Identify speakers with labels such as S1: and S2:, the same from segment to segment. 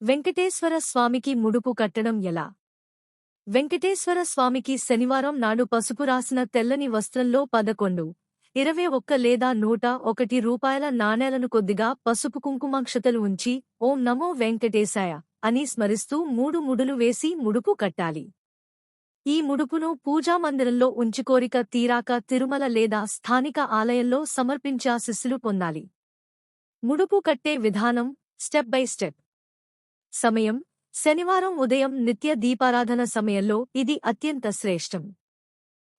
S1: వెంకటేశ్వర స్వామికి ముడుపు కట్టడం ఎలా? వెంకటేశ్వర స్వామికి శనివారం నాడు పసుపు రాసిన తెల్లని వస్త్రంలో 11, 21 లేదా 101 రూపాయల నాణేలను కొద్దిగా పసుపు కుంకుమాక్షతలు ఉంచి ఓం నమో వెంకటేశాయ అని స్మరిస్తూ 3 ముడులు వేసి ముడుపు కట్టాలి. ఈ ముడుపును పూజామందిరంలో ఉంచి కోరిక తీరాక తిరుమల లేదా స్థానిక ఆలయంలో సమర్పించి ఆశీస్సులు పొందాలి. ముడుపు కట్టే విధానం స్టెప్ బై స్టెప్. సమయం శనివారం ఉదయం నిత్య దీపారాధన సమయంలో ఇది అత్యంత శ్రేష్టం.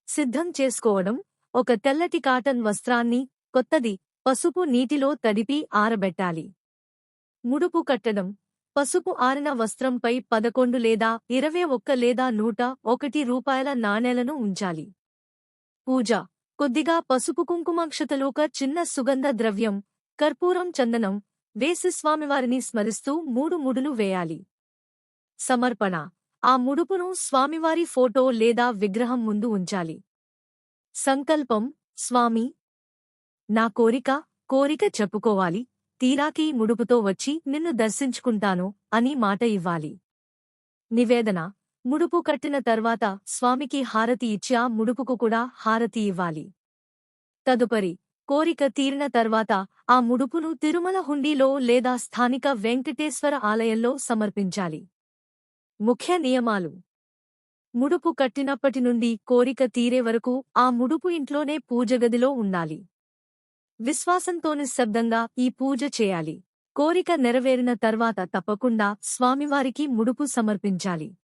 S1: సిద్ధం చేసుకోవడం: ఒక తెల్లటి కాటన్ వస్త్రాన్ని, కొత్తది, పసుపు నీటిలో తడిపి ఆరబెట్టాలి. ముడుపు కట్టడం: పసుపు ఆరిన వస్త్రంపై 11 లేదా 21 లేదా 101 రూపాయల నాణేలను ఉంచాలి. పూజ: కొద్దిగా పసుపు కుంకుమాక్షతలోక చిన్న సుగంధ ద్రవ్యం, కర్పూరం, చందనం వేసి స్వామివారిని స్మరిస్తూ 3 ముడులు వేయాలి. సమర్పణ: ఆ ముడుపును స్వామివారి ఫోటో లేదా విగ్రహం ముందు ఉంచాలి. సంకల్పం: స్వామి, నా కోరిక చెప్పుకోవాలి, తీరాకి ముడుపుతో వచ్చి నిన్ను దర్శించుకుంటాను అని మాట ఇవ్వాలి. నివేదన: ముడుపు కట్టిన తర్వాత స్వామికి హారతి ఇచ్చి ఆ ముడుపుకు కూడా హారతి ఇవ్వాలి. తదుపరి కోరిక తీరిన తర్వాత ఆ ముడుపును తిరుమల హుండీలో లేదా స్థానిక వెంకటేశ్వర ఆలయంలో సమర్పించాలి. ముఖ్య నియమాలు: ముడుపు కట్టినప్పటి నుండి కోరిక తీరే వరకు ఆ ముడుపు ఇంట్లోనే పూజగదిలో ఉండాలి. విశ్వాసంతో నిశ్శబ్దంగా ఈ పూజ చేయాలి. కోరిక నెరవేరిన తర్వాత తప్పకుండా స్వామివారికి ముడుపు సమర్పించాలి.